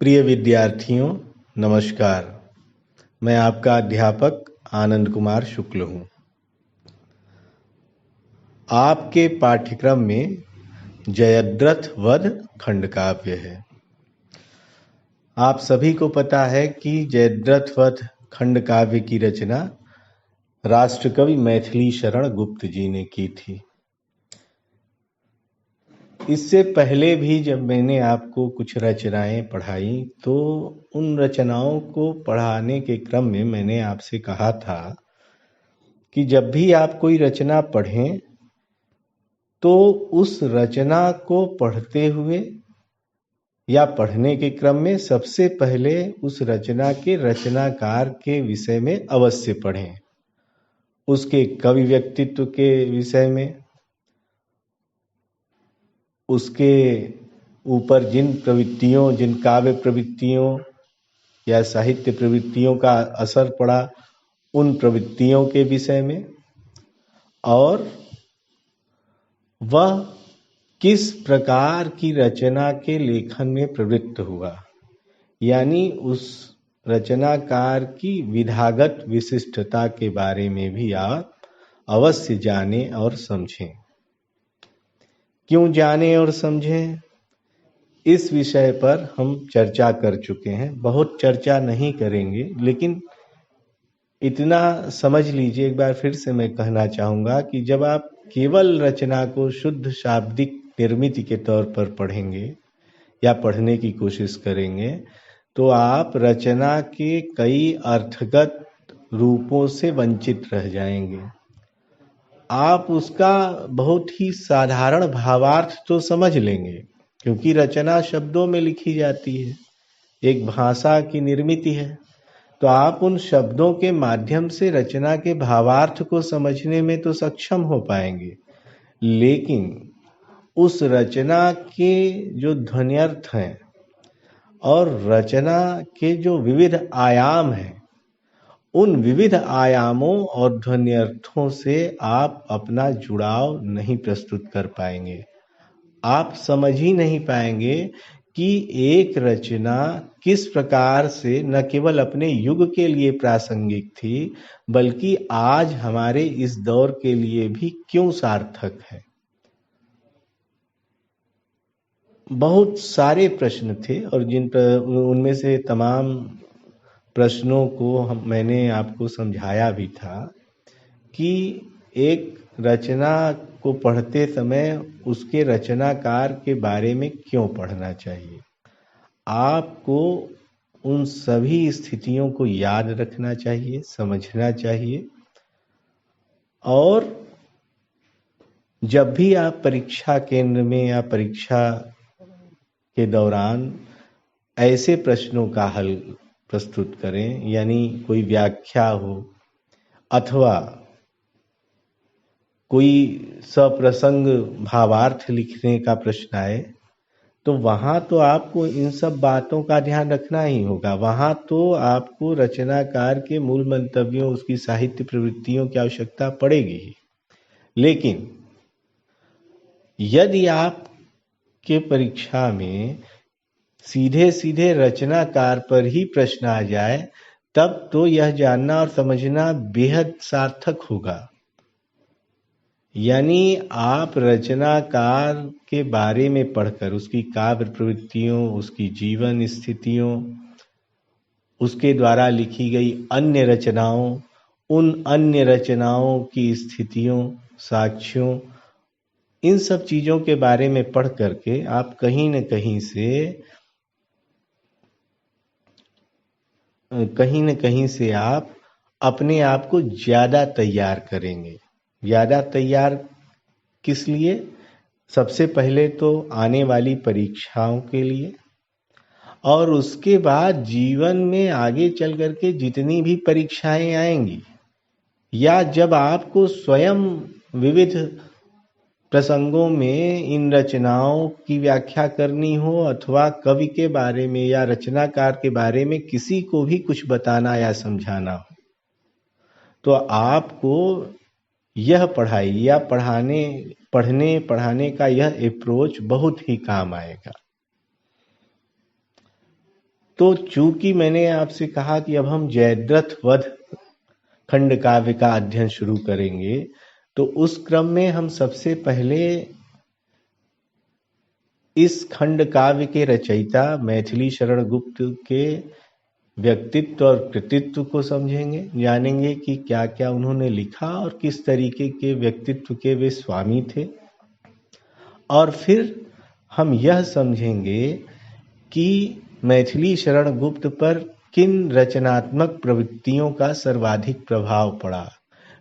प्रिय विद्यार्थियों, नमस्कार। मैं आपका अध्यापक आनंद कुमार शुक्ल हूँ। आपके पाठ्यक्रम में जयद्रथ वध खंडकाव्य है। आप सभी को पता है कि जयद्रथ वध खंडकाव्य की रचना राष्ट्रकवि मैथिली शरण गुप्त जी ने की थी। इससे पहले भी जब मैंने आपको कुछ रचनाएं पढ़ाई तो उन रचनाओं को पढ़ाने के क्रम में मैंने आपसे कहा था कि जब भी आप कोई रचना पढ़ें तो उस रचना को पढ़ते हुए या पढ़ने के क्रम में सबसे पहले उस रचना के रचनाकार के विषय में अवश्य पढ़ें, उसके कवि व्यक्तित्व के विषय में, उसके ऊपर जिन काव्य प्रवृत्तियों या साहित्य प्रवृत्तियों का असर पड़ा उन प्रवृत्तियों के विषय में, और वह किस प्रकार की रचना के लेखन में प्रवृत्त हुआ, यानी उस रचनाकार की विधागत विशिष्टता के बारे में भी आप अवश्य जानें और समझें। क्यों जानें और समझें? इस विषय पर हम चर्चा कर चुके हैं, बहुत चर्चा नहीं करेंगे, लेकिन इतना समझ लीजिए, एक बार फिर से मैं कहना चाहूँगा कि जब आप केवल रचना को शुद्ध शाब्दिक निर्मिति के तौर पर पढ़ेंगे या पढ़ने की कोशिश करेंगे तो आप रचना के कई अर्थगत रूपों से वंचित रह जाएंगे। आप उसका बहुत ही साधारण भावार्थ तो समझ लेंगे क्योंकि रचना शब्दों में लिखी जाती है, एक भाषा की निर्मिति है, तो आप उन शब्दों के माध्यम से रचना के भावार्थ को समझने में तो सक्षम हो पाएंगे, लेकिन उस रचना के जो ध्वन्यर्थ हैं और रचना के जो विविध आयाम हैं, उन विविध आयामों और ध्वन्यर्थों से आप अपना जुड़ाव नहीं प्रस्तुत कर पाएंगे। आप समझ ही नहीं पाएंगे कि एक रचना किस प्रकार से न केवल अपने युग के लिए प्रासंगिक थी बल्कि आज हमारे इस दौर के लिए भी क्यों सार्थक है। बहुत सारे प्रश्न थे और उनमें से तमाम प्रश्नों को मैंने आपको समझाया भी था कि एक रचना को पढ़ते समय उसके रचनाकार के बारे में क्यों पढ़ना चाहिए। आपको उन सभी स्थितियों को याद रखना चाहिए, समझना चाहिए, और जब भी आप परीक्षा केंद्र में या परीक्षा के दौरान ऐसे प्रश्नों का हल प्रस्तुत करें, यानी कोई व्याख्या हो अथवा कोई सप्रसंग भावार्थ लिखने का प्रश्न आए, तो वहाँ तो आपको इन सब बातों का ध्यान रखना ही होगा। वहाँ तो आपको रचनाकार के मूल मंतव्यों, उसकी साहित्य प्रवृत्तियों की आवश्यकता पड़ेगी ही। लेकिन यदि आप के परीक्षा में सीधे सीधे रचनाकार पर ही प्रश्न आ जाए तब तो यह जानना और समझना बेहद सार्थक होगा। यानी आप रचनाकार के बारे में पढ़कर उसकी काव्य प्रवृत्तियों, उसकी जीवन स्थितियों, उसके द्वारा लिखी गई अन्य रचनाओं, उन अन्य रचनाओं की स्थितियों, साक्ष्यों, इन सब चीज़ों के बारे में पढ़ करके आप कहीं न कहीं से आप अपने आप को ज़्यादा तैयार करेंगे। ज़्यादा तैयार किस लिए? सबसे पहले तो आने वाली परीक्षाओं के लिए, और उसके बाद जीवन में आगे चल करके जितनी भी परीक्षाएं आएंगी या जब आपको स्वयं विविध प्रसंगों में इन रचनाओं की व्याख्या करनी हो अथवा कवि के बारे में या रचनाकार के बारे में किसी को भी कुछ बताना या समझाना हो, तो आपको यह पढ़ाई या पढ़ाने का यह अप्रोच बहुत ही काम आएगा। तो चूंकि मैंने आपसे कहा कि अब हम जयद्रथ वध खंड काव्य का अध्ययन शुरू करेंगे, तो उस क्रम में हम सबसे पहले इस खंड काव्य के रचयिता मैथिली शरण गुप्त के व्यक्तित्व और कृतित्व को समझेंगे, जानेंगे कि क्या क्या उन्होंने लिखा और किस तरीके के व्यक्तित्व के वे स्वामी थे। और फिर हम यह समझेंगे कि मैथिली शरण गुप्त पर किन रचनात्मक प्रवृत्तियों का सर्वाधिक प्रभाव पड़ा,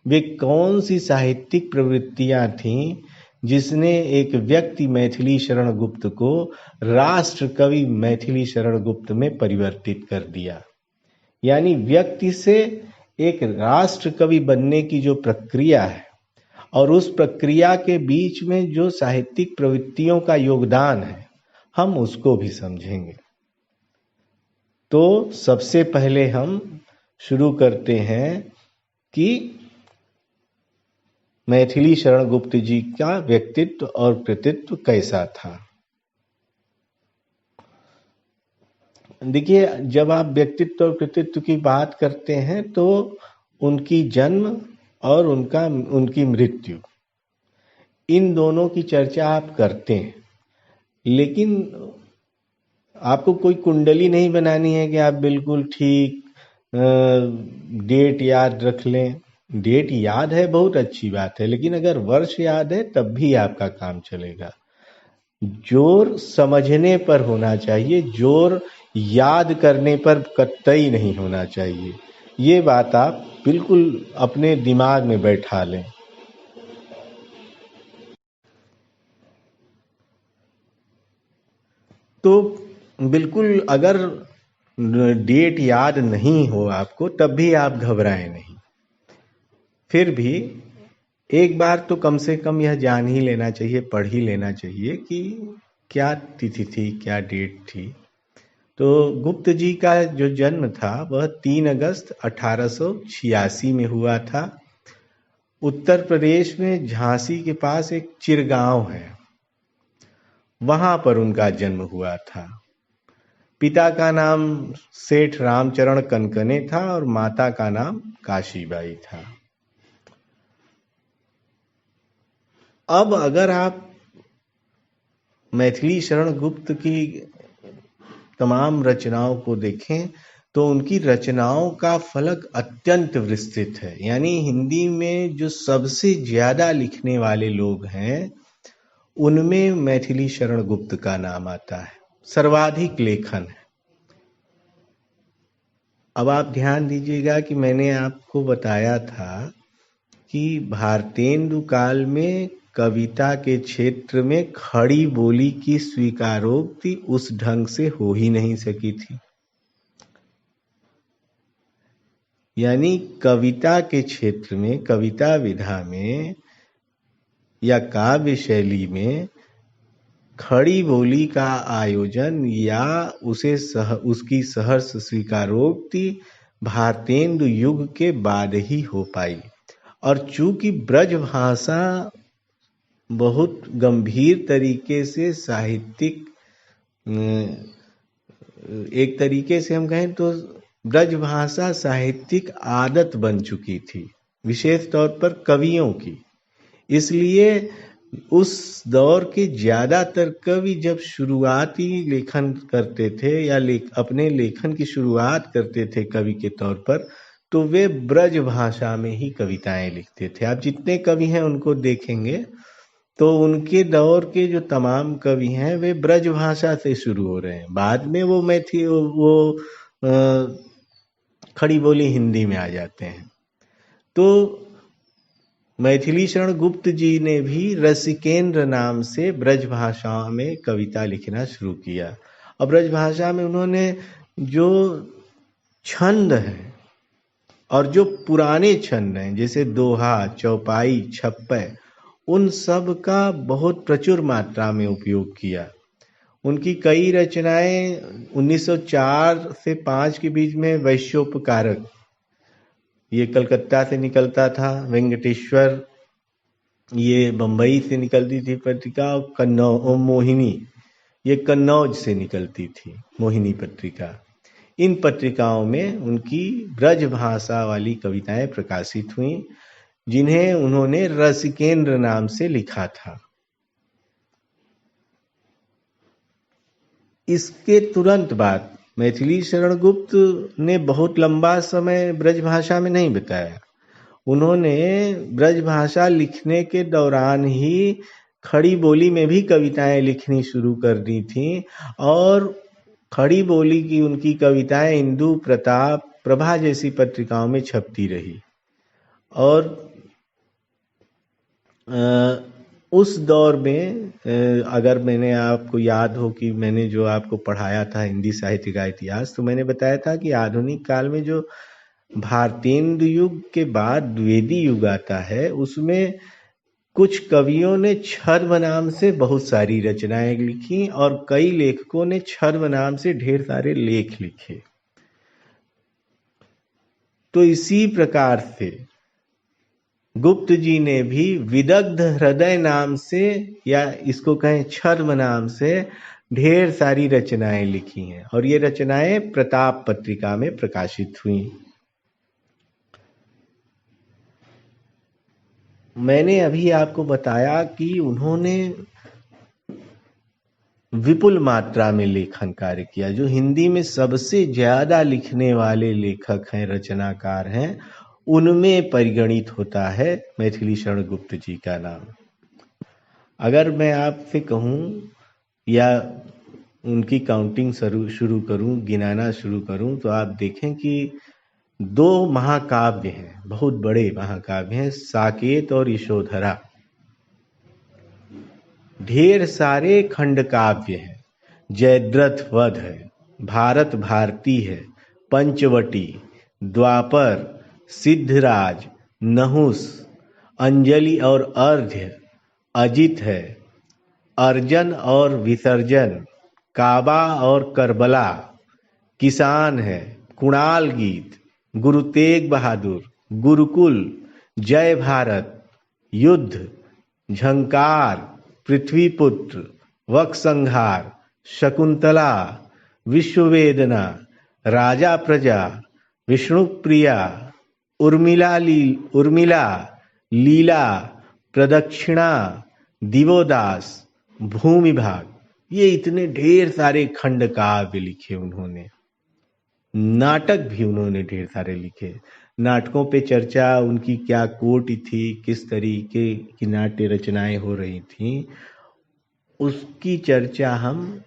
वे कौन सी साहित्यिक प्रवृत्तियां थीं जिसने एक व्यक्ति मैथिली शरण गुप्त को राष्ट्र कवि मैथिली शरण गुप्त में परिवर्तित कर दिया। यानी व्यक्ति से एक राष्ट्र कवि बनने की जो प्रक्रिया है और उस प्रक्रिया के बीच में जो साहित्यिक प्रवृत्तियों का योगदान है, हम उसको भी समझेंगे। तो सबसे पहले हम शुरू करते हैं कि मैथिली शरण गुप्त जी का व्यक्तित्व और कृतित्व कैसा था। देखिए, जब आप व्यक्तित्व और कृतित्व की बात करते हैं तो उनकी जन्म और उनकी मृत्यु, इन दोनों की चर्चा आप करते हैं, लेकिन आपको कोई कुंडली नहीं बनानी है कि आप बिल्कुल ठीक डेट याद रख लें। डेट याद है बहुत अच्छी बात है, लेकिन अगर वर्ष याद है तब भी आपका काम चलेगा। जोर समझने पर होना चाहिए, जोर याद करने पर कतई नहीं होना चाहिए। ये बात आप बिल्कुल अपने दिमाग में बैठा लें। तो बिल्कुल अगर डेट याद नहीं हो आपको तब भी आप घबराएं नहीं। फिर भी एक बार तो कम से कम यह जान ही लेना चाहिए, पढ़ ही लेना चाहिए कि क्या तिथि थी, क्या डेट थी। तो गुप्त जी का जो जन्म था वह 3 अगस्त 1886 में हुआ था। उत्तर प्रदेश में झांसी के पास एक चिरगांव है, वहां पर उनका जन्म हुआ था। पिता का नाम सेठ रामचरण कनकने था और माता का नाम काशीबाई था। अब अगर आप मैथिली शरण गुप्त की तमाम रचनाओं को देखें तो उनकी रचनाओं का फलक अत्यंत विस्तृत है। यानी हिंदी में जो सबसे ज्यादा लिखने वाले लोग हैं उनमें मैथिली शरण गुप्त का नाम आता है, सर्वाधिक लेखन है। अब आप ध्यान दीजिएगा कि मैंने आपको बताया था कि भारतेंदु काल में कविता के क्षेत्र में खड़ी बोली की स्वीकारोक्ति उस ढंग से हो ही नहीं सकी थी। यानी कविता के क्षेत्र में, कविता विधा में या काव्य शैली में खड़ी बोली का आयोजन या उसकी सहर्ष स्वीकारोक्ति भारतेंदु युग के बाद ही हो पाई। और चूंकि ब्रज भाषा बहुत गंभीर तरीके से साहित्यिक, एक तरीके से हम कहें तो ब्रज भाषा साहित्यिक आदत बन चुकी थी, विशेष तौर पर कवियों की। इसलिए उस दौर के ज्यादातर कवि जब शुरुआती लेखन करते थे या अपने लेखन की शुरुआत करते थे कवि के तौर पर, तो वे ब्रज भाषा में ही कविताएं लिखते थे। आप जितने कवि हैं उनको देखेंगे तो उनके दौर के जो तमाम कवि हैं वे ब्रज भाषा से शुरू हो रहे हैं, बाद में वो खड़ी बोली हिंदी में आ जाते हैं। तो मैथिली शरण गुप्त जी ने भी रसिकेंद्र नाम से ब्रज भाषा में कविता लिखना शुरू किया। और ब्रज भाषा में उन्होंने जो छंद हैं और जो पुराने छंद हैं जैसे दोहा, चौपाई, छप्पै, उन सब का बहुत प्रचुर मात्रा में उपयोग किया। उनकी कई रचनाएं 1904 से 5 के बीच में वैश्योपकारक, ये कलकत्ता से निकलता था, वेंकटेश्वर ये बंबई से निकलती थी पत्रिका, और मोहिनी ये कन्नौज से निकलती थी, मोहिनी पत्रिका। इन पत्रिकाओं में उनकी ब्रज भाषा वाली कविताएं प्रकाशित हुईं, जिन्हें उन्होंने रसिकेंद्र नाम से लिखा था। इसके तुरंत बाद मैथिली शरण गुप्त ने बहुत लंबा समय ब्रजभाषा में नहीं बिताया। उन्होंने ब्रजभाषा लिखने के दौरान ही खड़ी बोली में भी कविताएं लिखनी शुरू कर दी थीं और खड़ी बोली की उनकी कविताएं इंदु, प्रताप, प्रभा जैसी पत्रिकाओं में छपती रही। और उस दौर में अगर मैंने आपको याद हो कि मैंने जो आपको पढ़ाया था हिंदी साहित्य का इतिहास, तो मैंने बताया था कि आधुनिक काल में जो भारतेंदु युग के बाद द्विवेदी युग आता है, उसमें कुछ कवियों ने छद्म नाम से बहुत सारी रचनाएं लिखी और कई लेखकों ने छद्म नाम से ढेर सारे लेख लिखे। तो इसी प्रकार से गुप्त जी ने भी विदग्ध हृदय नाम से, या इसको कहें छद्म नाम से, ढेर सारी रचनाएं लिखी हैं और ये रचनाएं प्रताप पत्रिका में प्रकाशित हुई। मैंने अभी आपको बताया कि उन्होंने विपुल मात्रा में लेखन कार्य किया। जो हिंदी में सबसे ज्यादा लिखने वाले लेखक हैं, रचनाकार हैं, उनमें परिगणित होता है मैथिली शरण गुप्त जी का नाम। अगर मैं आपसे कहूं या उनकी काउंटिंग शुरू करूं, गिनाना शुरू करूं, तो आप देखें कि 2 महाकाव्य हैं, बहुत बड़े महाकाव्य हैं, साकेत और यशोधरा। ढेर सारे खंड काव्य हैं, जयद्रथ वध है, भारत भारती है, पंचवटी, द्वापर, सिद्धराज, नहुस, अंजलि और अर्घ्य, अजित है, अर्जन और विसर्जन, काबा और करबला, किसान है, कुणाल गीत, गुरु तेग बहादुर, गुरुकुल, जय भारत, युद्ध, झंकार, पृथ्वीपुत्र, वक संहार, शकुंतला, विश्ववेदना, राजा प्रजा, विष्णु प्रिया, उर्मिला, लीला, प्रदक्षिणा, दिवोदास, भूमिभाग, ये इतने ढेर सारे खंड काव्य लिखे उन्होंने। नाटक भी उन्होंने ढेर सारे लिखे। नाटकों पे चर्चा उनकी क्या कोटि थी, किस तरीके की नाट्य रचनाएं हो रही थीं, उसकी चर्चा हम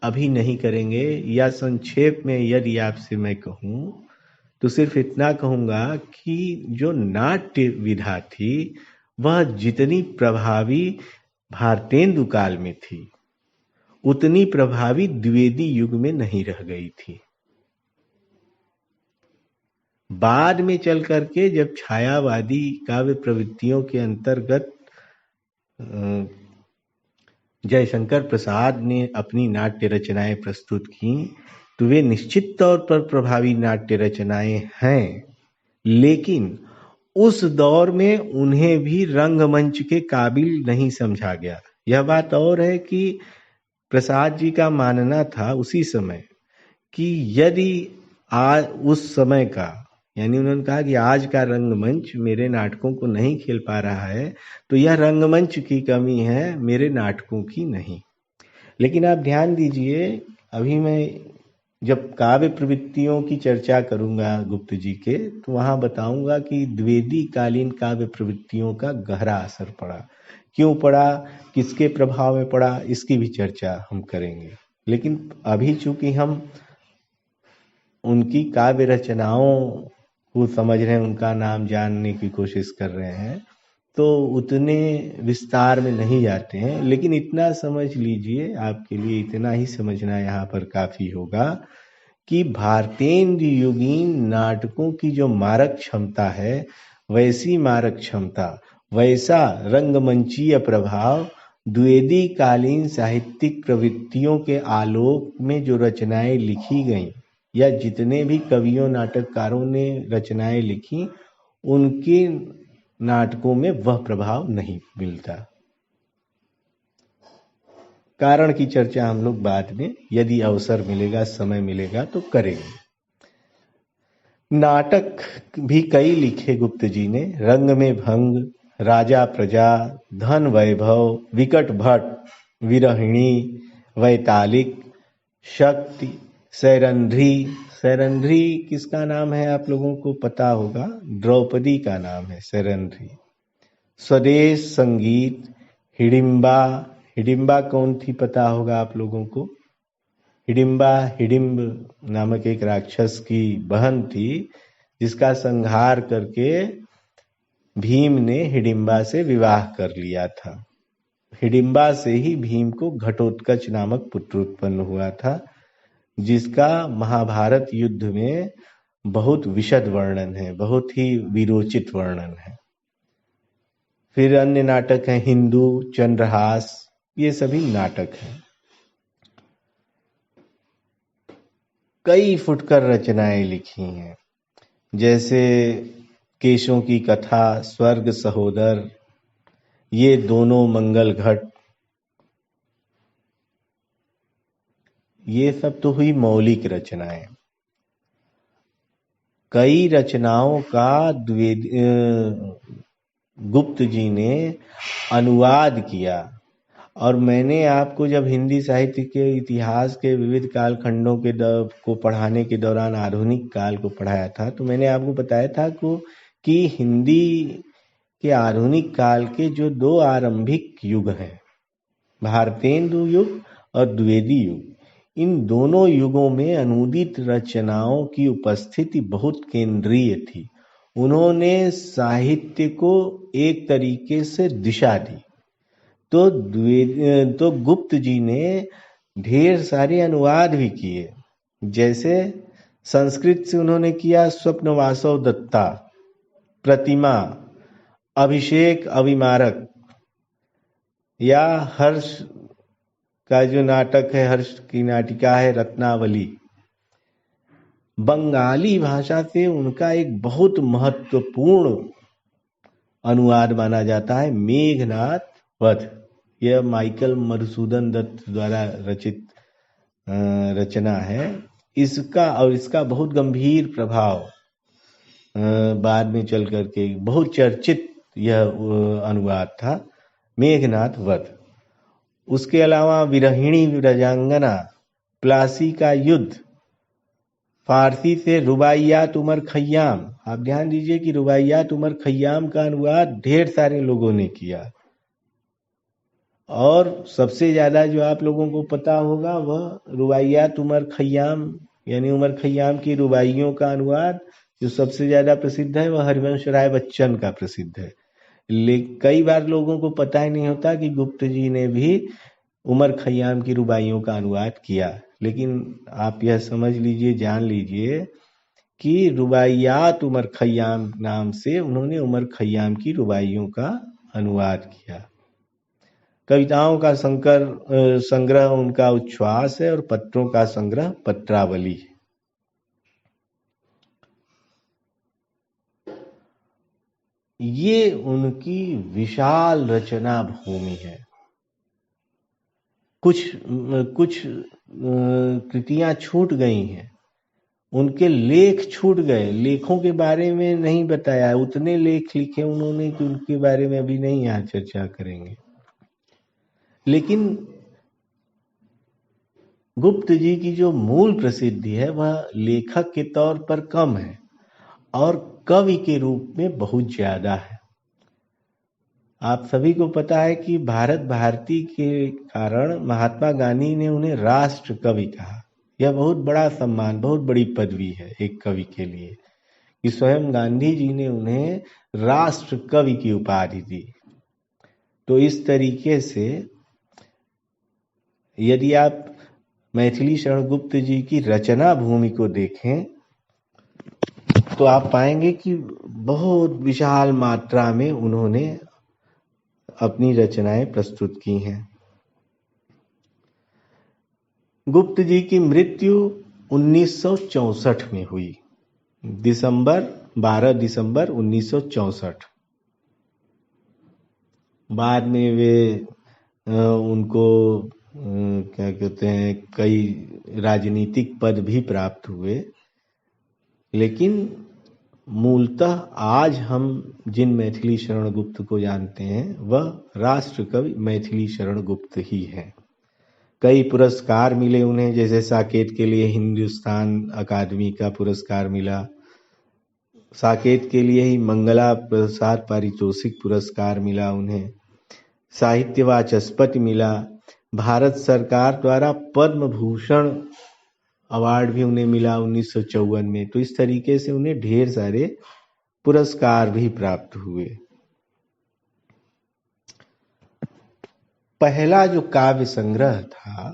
अभी नहीं करेंगे। या संक्षेप में यदि आपसे मैं कहूं तो सिर्फ इतना कहूंगा कि जो नाट्य विधा थी वह जितनी प्रभावी भारतेंदु काल में थी, उतनी प्रभावी द्विवेदी युग में नहीं रह गई थी। बाद में चल करके जब छायावादी काव्य प्रवृत्तियों के अंतर्गत जयशंकर प्रसाद ने अपनी नाट्य रचनाएं प्रस्तुत की, तो वे निश्चित तौर पर प्रभावी नाट्य रचनाएं हैं, लेकिन उस दौर में उन्हें भी रंगमंच के काबिल नहीं समझा गया। यह बात और है कि प्रसाद जी का मानना था उसी समय कि यदि आज उस समय का, यानी उन्होंने कहा कि आज का रंगमंच मेरे नाटकों को नहीं खेल पा रहा है, तो यह रंगमंच की कमी है, मेरे नाटकों की नहीं। लेकिन आप ध्यान दीजिए, अभी मैं जब काव्य प्रवृत्तियों की चर्चा करूंगा गुप्त जी के, तो वहां बताऊंगा कि द्विवेदी कालीन काव्य प्रवृत्तियों का गहरा असर पड़ा। क्यों पड़ा, किसके प्रभाव में पड़ा, इसकी भी चर्चा हम करेंगे। लेकिन अभी चूंकि हम उनकी काव्य रचनाओं को समझ रहे हैं, उनका नाम जानने की कोशिश कर रहे हैं, तो उतने विस्तार में नहीं जाते हैं। लेकिन इतना समझ लीजिए, आपके लिए इतना ही समझना यहाँ पर काफी होगा कि भारतेंदु युगीन नाटकों की जो मारक क्षमता है, वैसी मारक क्षमता, वैसा रंगमंचीय प्रभाव द्विवेदी कालीन साहित्यिक प्रवृत्तियों के आलोक में जो रचनाएं लिखी गईं, या जितने भी कवियों नाटककारों ने रचनाएं लिखी, उनके नाटकों में वह प्रभाव नहीं मिलता। कारण की चर्चा हम लोग बाद में यदि अवसर मिलेगा, समय मिलेगा तो करेंगे। नाटक भी कई लिखे गुप्त जी ने। रंग में भंग, राजा प्रजा, धन वैभव, विकट भट्ट, विरहिणी, वैतालिक, शक्ति, सैरंध्री। सैरंध्री किसका नाम है आप लोगों को पता होगा, द्रौपदी का नाम है सैरंध्री। स्वदेश, संगीत, हिडिंबा। हिडिंबा कौन थी पता होगा आप लोगों को। हिडिंबा हिडिंब नामक एक राक्षस की बहन थी, जिसका संहार करके भीम ने हिडिंबा से विवाह कर लिया था। हिडिंबा से ही भीम को घटोत्कच नामक पुत्र उत्पन्न हुआ था, जिसका महाभारत युद्ध में बहुत विशद वर्णन है, बहुत ही विरोचित वर्णन है। फिर अन्य नाटक हैं हिंदू, चंद्रहास, ये सभी नाटक हैं। कई फुटकर रचनाएं लिखी हैं, जैसे केशों की कथा, स्वर्ग सहोदर, ये दोनों मंगल घट, ये सब तो हुई मौलिक रचनाएं। कई रचनाओं का गुप्त जी ने अनुवाद किया। और मैंने आपको जब हिंदी साहित्य के इतिहास के विविध कालखंडों के को पढ़ाने के दौरान आधुनिक काल को पढ़ाया था, तो मैंने आपको बताया था कि हिंदी के आधुनिक काल के जो दो आरंभिक युग हैं, भारतेंदु युग और द्विवेदी युग, इन दोनों युगों में अनुदित रचनाओं की उपस्थिति बहुत केंद्रीय थी। उन्होंने साहित्य को एक तरीके से दिशा दी। तो गुप्त जी ने ढेर सारे अनुवाद भी किए। जैसे संस्कृत से उन्होंने किया स्वप्नवासव दत्ता, प्रतिमा, अभिषेक अभिमारक, या हर्ष का जो नाटक है, हर्ष की नाटिका है रत्नावली। बंगाली भाषा से उनका एक बहुत महत्वपूर्ण अनुवाद माना जाता है मेघनाद वध। यह माइकल मधुसूदन दत्त द्वारा रचित रचना है। इसका बहुत गंभीर प्रभाव बाद में चल करके बहुत चर्चित यह अनुवाद था, मेघनाद वध। उसके अलावा विरहिणी विरजांगना, प्लासी का युद्ध, फारसी से रुबाइयात उमर खय्याम। आप ध्यान दीजिए कि रुबाइयात उमर खय्याम का अनुवाद ढेर सारे लोगों ने किया। और सबसे ज्यादा जो आप लोगों को पता होगा वह रुबाइयात उमर खय्याम, यानी उमर खय्याम की रुबाइयों का अनुवाद जो सबसे ज्यादा प्रसिद्ध है वह हरिवंश राय बच्चन का प्रसिद्ध है। कई बार लोगों को पता ही नहीं होता कि गुप्त जी ने भी उमर खय्याम की रुबाइयों का अनुवाद किया। लेकिन आप यह समझ लीजिए, जान लीजिए कि रुबाइयात उमर खय्याम नाम से उन्होंने उमर खय्याम की रुबाइयों का अनुवाद किया। कविताओं का संग्रह उनका उच्छ्वास है और पत्रों का संग्रह पत्रावली है। ये उनकी विशाल रचना भूमि है। कुछ कृतियां छूट गई हैं, उनके लेख छूट गए, लेखों के बारे में नहीं बताया। उतने लेख लिखे उन्होंने कि उनके बारे में अभी नहीं यहाँ चर्चा करेंगे। लेकिन गुप्त जी की जो मूल प्रसिद्धि है वह लेखक के तौर पर कम है और कवि के रूप में बहुत ज्यादा है। आप सभी को पता है कि भारत भारती के कारण महात्मा गांधी ने उन्हें राष्ट्र कवि कहा। यह बहुत बड़ा सम्मान, बहुत बड़ी पदवी है एक कवि के लिए कि स्वयं गांधी जी ने उन्हें राष्ट्र कवि की उपाधि दी। तो इस तरीके से यदि आप मैथिली शरण गुप्त जी की रचना भूमि को देखें तो आप पाएंगे कि बहुत विशाल मात्रा में उन्होंने अपनी रचनाएं प्रस्तुत की हैं। गुप्त जी की मृत्यु 1964 में हुई, 12 दिसंबर 1964। बाद में वे उनको क्या कहते हैं, कई राजनीतिक पद भी प्राप्त हुए, लेकिन मूलतः आज हम जिन मैथिली शरण गुप्त को जानते हैं वह राष्ट्र कवि मैथिली शरण गुप्त ही हैं। कई पुरस्कार मिले उन्हें, जैसे साकेत के लिए हिंदुस्तान अकादमी का पुरस्कार मिला, साकेत के लिए ही मंगला प्रसाद पारितोषिक पुरस्कार मिला उन्हें, साहित्य वाचस्पति मिला, भारत सरकार द्वारा पद्म भूषण अवार्ड भी उन्हें मिला 1954 में। तो इस तरीके से उन्हें ढेर सारे पुरस्कार भी प्राप्त हुए। पहला जो काव्य संग्रह था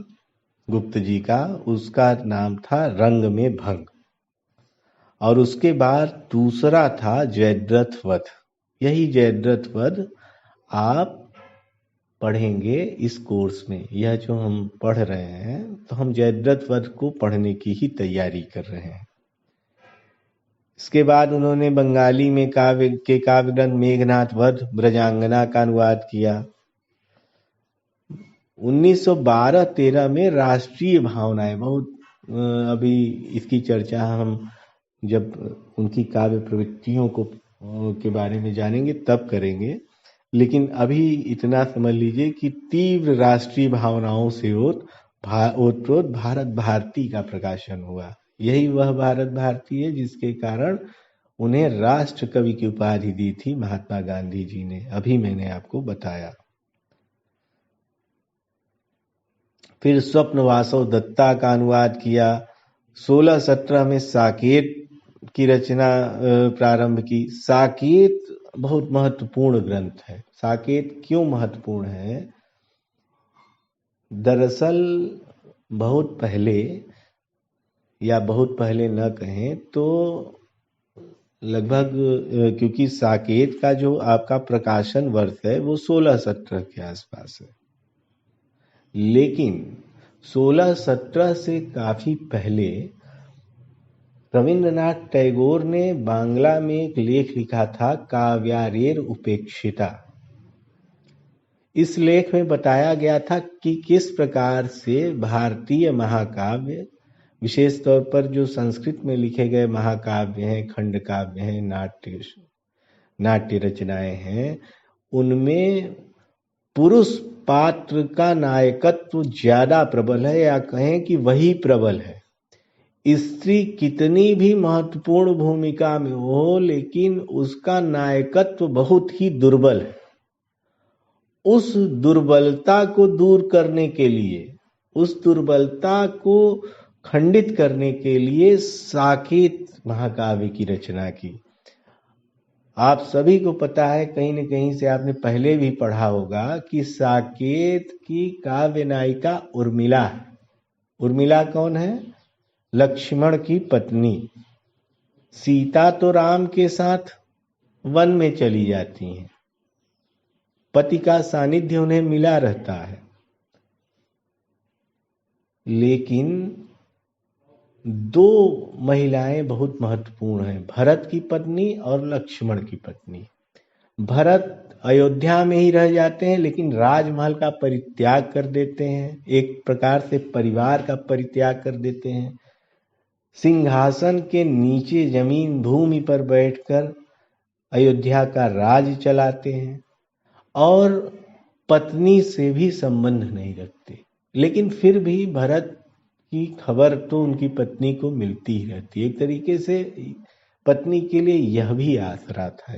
गुप्त जी का, उसका नाम था रंग में भंग, और उसके बाद दूसरा था जयद्रथ वध। यही जयद्रथ वध आप पढ़ेंगे इस कोर्स में। यह जो हम पढ़ रहे हैं, तो हम जयद्रथ वध को पढ़ने की ही तैयारी कर रहे हैं। इसके बाद उन्होंने बंगाली में काव्य ग्रंथ मेघनाथ वध ब्रजांगना का अनुवाद किया। 1912-13 में राष्ट्रीय भावनाएं, बहुत अभी इसकी चर्चा हम जब उनकी काव्य प्रवृत्तियों को के बारे में जानेंगे तब करेंगे, लेकिन अभी इतना समझ लीजिए कि तीव्र राष्ट्रीय भावनाओं से ओतप्रोत भारत भारती का प्रकाशन हुआ। यही वह भारत भारती है जिसके कारण उन्हें राष्ट्र कवि की उपाधि दी थी महात्मा गांधी जी ने, अभी मैंने आपको बताया। फिर स्वप्न वासव दत्ता का अनुवाद किया। 16-17 में साकेत की रचना प्रारंभ की। साकेत बहुत महत्वपूर्ण ग्रंथ है। साकेत क्यों महत्वपूर्ण है? दरअसल बहुत पहले, या बहुत पहले न कहें तो लगभग, क्योंकि साकेत का जो आपका प्रकाशन वर्ष है वो 16-17 के आसपास है, लेकिन 16-17 से काफी पहले रविंद्रनाथ टैगोर ने बांग्ला में एक लेख लिखा था, काव्यारेर उपेक्षिता। इस लेख में बताया गया था कि किस प्रकार से भारतीय महाकाव्य, विशेष तौर पर जो संस्कृत में लिखे गए महाकाव्य हैं, खंड काव्य हैं, नाट्य रचनाएं हैं, उनमें पुरुष पात्र का नायकत्व ज्यादा प्रबल है, या कहें कि वही प्रबल है। स्त्री कितनी भी महत्वपूर्ण भूमिका में हो, लेकिन उसका नायकत्व बहुत ही दुर्बल है। उस दुर्बलता को दूर करने के लिए, उस दुर्बलता को खंडित करने के लिए साकेत महाकाव्य की रचना की। आप सभी को पता है, कहीं न कहीं से आपने पहले भी पढ़ा होगा कि साकेत की काव्य नायिका उर्मिला है। उर्मिला कौन है? लक्ष्मण की पत्नी। सीता तो राम के साथ वन में चली जाती हैं, पति का सानिध्य उन्हें मिला रहता है, लेकिन दो महिलाएं बहुत महत्वपूर्ण हैं, भरत की पत्नी और लक्ष्मण की पत्नी। भरत अयोध्या में ही रह जाते हैं, लेकिन राजमहल का परित्याग कर देते हैं, एक प्रकार से परिवार का परित्याग कर देते हैं, सिंहासन के नीचे जमीन भूमि पर बैठकर अयोध्या का राज चलाते हैं, और पत्नी से भी संबंध नहीं रखते। लेकिन फिर भी भरत की खबर तो उनकी पत्नी को मिलती ही रहती है। एक तरीके से पत्नी के लिए यह भी आसरा था।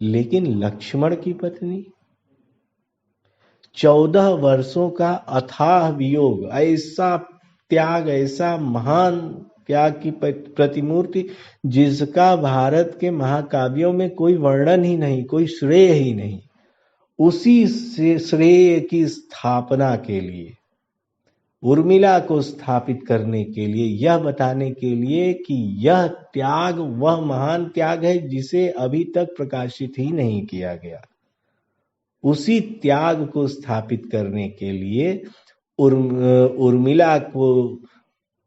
लेकिन लक्ष्मण की पत्नी, 14 वर्षों का अथाह वियोग, ऐसा त्याग, ऐसा महान त्याग की प्रतिमूर्ति जिसका भारत के महाकाव्यों में कोई वर्णन ही नहीं, कोई श्रेय ही नहीं, उसी से श्रेय की स्थापना के लिए, उर्मिला को स्थापित करने के लिए, यह बताने के लिए कि यह त्याग वह महान त्याग है जिसे अभी तक प्रकाशित ही नहीं किया गया, उसी त्याग को स्थापित करने के लिए उर्मिला को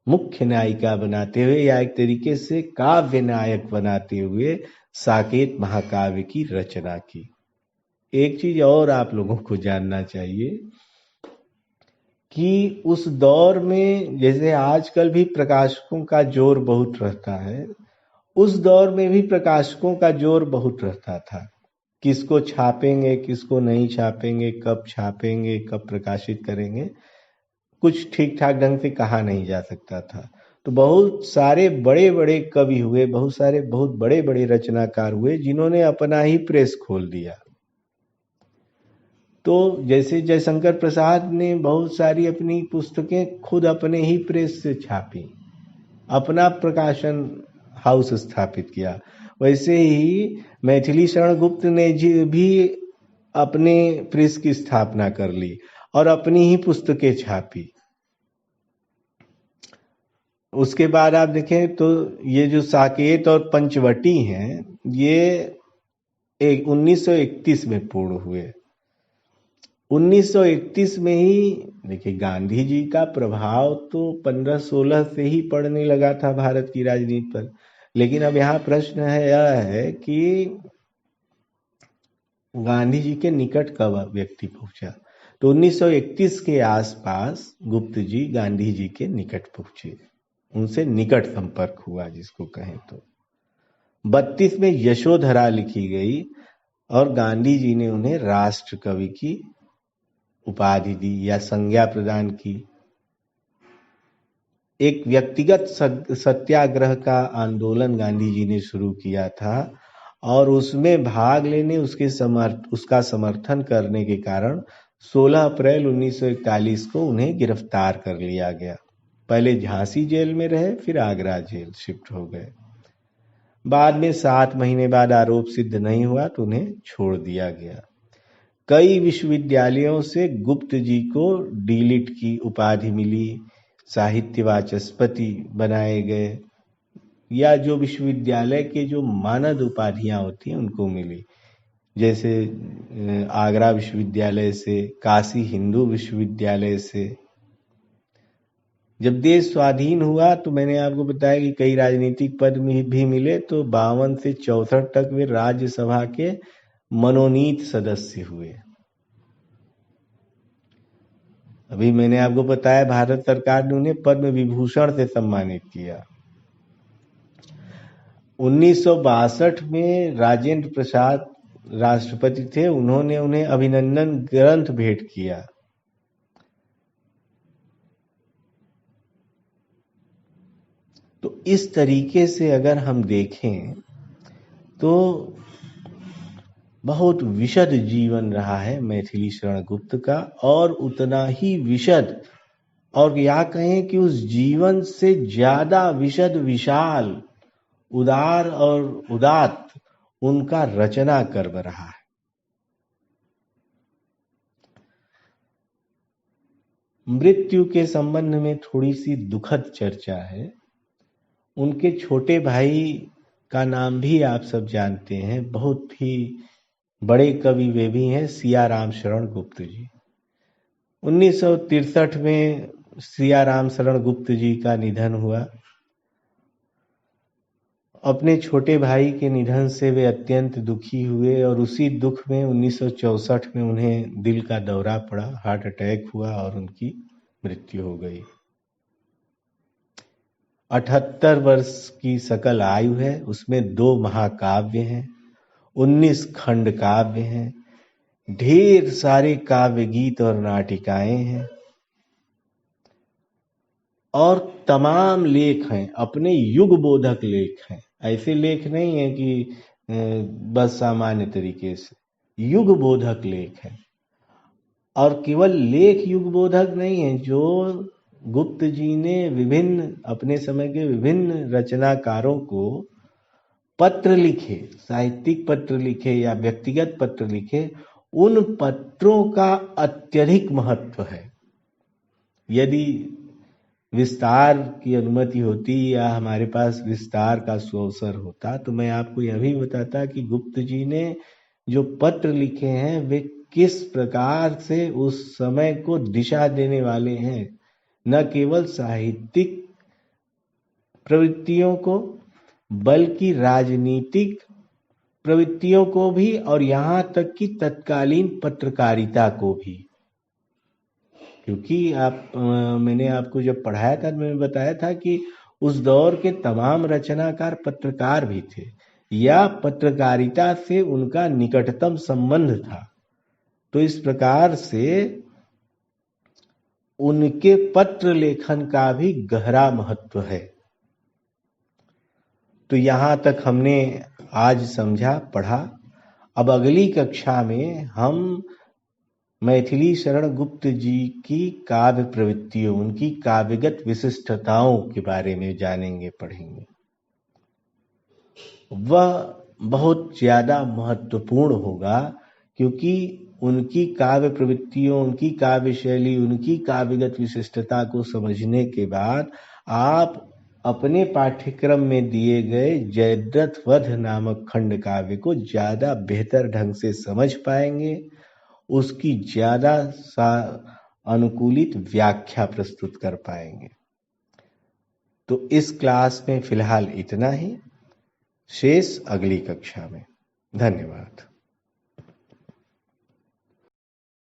मुख्य नायिका बनाते हुए, या एक तरीके से काव्य नायक बनाते हुए साकेत महाकाव्य की रचना की। एक चीज और आप लोगों को जानना चाहिए कि उस दौर में जैसे आजकल भी प्रकाशकों का जोर बहुत रहता है, उस दौर में भी प्रकाशकों का जोर बहुत रहता था। किसको छापेंगे, किसको नहीं छापेंगे, कब प्रकाशित करेंगे, कुछ ठीक ठाक ढंग से कहा नहीं जा सकता था। तो बहुत सारे बड़े बड़े कवि हुए, बहुत सारे बहुत बड़े बड़े रचनाकार हुए जिन्होंने अपना ही प्रेस खोल दिया। तो जैसे जयशंकर प्रसाद ने बहुत सारी अपनी पुस्तकें खुद अपने ही प्रेस से छापी, अपना प्रकाशन हाउस स्थापित किया। वैसे ही मैथिली शरण गुप्त ने भी अपने प्रेस की स्थापना कर ली और अपनी ही पुस्तकें छापी। उसके बाद आप देखें तो ये जो साकेत और पंचवटी हैं, ये 1931 में पूर्ण हुए। 1931 में ही देखिए, गांधी जी का प्रभाव तो 15-16 से ही पड़ने लगा था भारत की राजनीति पर। लेकिन अब यहाँ प्रश्न है यह है कि गांधी जी के निकट कब व्यक्ति पहुंचा। तो 1931 के आसपास गुप्त जी गांधी जी के निकट पहुंचे, उनसे निकट संपर्क हुआ जिसको कहें तो। 32 में यशोधरा लिखी गई और गांधी जी ने उन्हें राष्ट्र कवि की उपाधि दी या संज्ञा प्रदान की। एक व्यक्तिगत सत्याग्रह का आंदोलन गांधी जी ने शुरू किया था और उसमें भाग लेने, उसका समर्थन करने के कारण 16 अप्रैल 1941 को उन्हें गिरफ्तार कर लिया गया। पहले झांसी जेल में रहे, फिर आगरा जेल शिफ्ट हो गए। बाद में 7 महीने बाद आरोप सिद्ध नहीं हुआ तो उन्हें छोड़ दिया गया। कई विश्वविद्यालयों से गुप्त जी को डीलिट की उपाधि मिली, साहित्य वाचस्पति बनाए गए, या जो विश्वविद्यालय के जो मानद उपाधियां होती हैं उनको मिली। जैसे आगरा विश्वविद्यालय से, काशी हिंदू विश्वविद्यालय से। जब देश स्वाधीन हुआ तो मैंने आपको बताया कि कई राजनीतिक पद भी मिले। तो 52 से 64 तक वे राज्यसभा के मनोनीत सदस्य हुए। अभी मैंने आपको बताया भारत सरकार ने उन्हें पद्म विभूषण से सम्मानित किया। 1962 में राजेंद्र प्रसाद राष्ट्रपति थे, उन्होंने उन्हें अभिनंदन ग्रंथ भेंट किया। तो इस तरीके से अगर हम देखें तो बहुत विशद जीवन रहा है मैथिली शरण गुप्त का, और उतना ही विशद, और या कहें कि उस जीवन से ज्यादा विशद, विशाल, उदार और उदात्त उनका रचना कर्म रहा है। मृत्यु के संबंध में थोड़ी सी दुखद चर्चा है। उनके छोटे भाई का नाम भी आप सब जानते हैं, बहुत ही बड़े कवि वे भी हैं, सियाराम शरण गुप्त जी। 1963 में सियाराम शरण गुप्त जी का निधन हुआ। अपने छोटे भाई के निधन से वे अत्यंत दुखी हुए और उसी दुख में 1964 में उन्हें दिल का दौरा पड़ा, हार्ट अटैक हुआ और उनकी मृत्यु हो गई। 78 वर्ष की सकल आयु है, उसमें 2 महाकाव्य हैं, 19 खंड काव्य हैं, ढेर सारे काव्य गीत और नाटिकाएं हैं, और तमाम लेख हैं, अपने युग बोधक लेख हैं। ऐसे लेख नहीं है कि बस सामान्य तरीके से, युग बोधक लेख है। और केवल लेख युग बोधक नहीं है, जो गुप्त जी ने विभिन्न अपने समय के विभिन्न रचनाकारों को पत्र लिखे, साहित्यिक पत्र लिखे या व्यक्तिगत पत्र लिखे, उन पत्रों का अत्यधिक महत्व है। यदि विस्तार की अनुमति होती या हमारे पास विस्तार का अवसर होता तो मैं आपको यह भी बताता कि गुप्त जी ने जो पत्र लिखे हैं वे किस प्रकार से उस समय को दिशा देने वाले हैं, न केवल साहित्यिक प्रवृत्तियों को बल्कि राजनीतिक प्रवृत्तियों को भी, और यहाँ तक कि तत्कालीन पत्रकारिता को भी। क्योंकि मैंने आपको जब पढ़ाया था मैंने बताया था कि उस दौर के तमाम रचनाकार पत्रकार भी थे या पत्रकारिता से उनका निकटतम संबंध था। तो इस प्रकार से उनके पत्र लेखन का भी गहरा महत्व है। तो यहाँ तक हमने आज समझा, पढ़ा। अब अगली कक्षा में हम मैथिली शरण गुप्त जी की काव्य प्रवृत्तियों, उनकी काव्यगत विशिष्टताओं के बारे में जानेंगे, पढ़ेंगे। वह बहुत ज़्यादा महत्वपूर्ण होगा क्योंकि उनकी काव्य प्रवृत्तियों, उनकी काव्य शैली, उनकी काव्यगत विशिष्टता को समझने के बाद आप अपने पाठ्यक्रम में दिए गए जयद्रथ वध नामक खंड काव्य को ज़्यादा बेहतर ढंग से समझ पाएंगे, उसकी ज़्यादा अनुकूलित व्याख्या प्रस्तुत कर पाएंगे। तो इस क्लास में फिलहाल इतना ही, शेष अगली कक्षा में। धन्यवाद।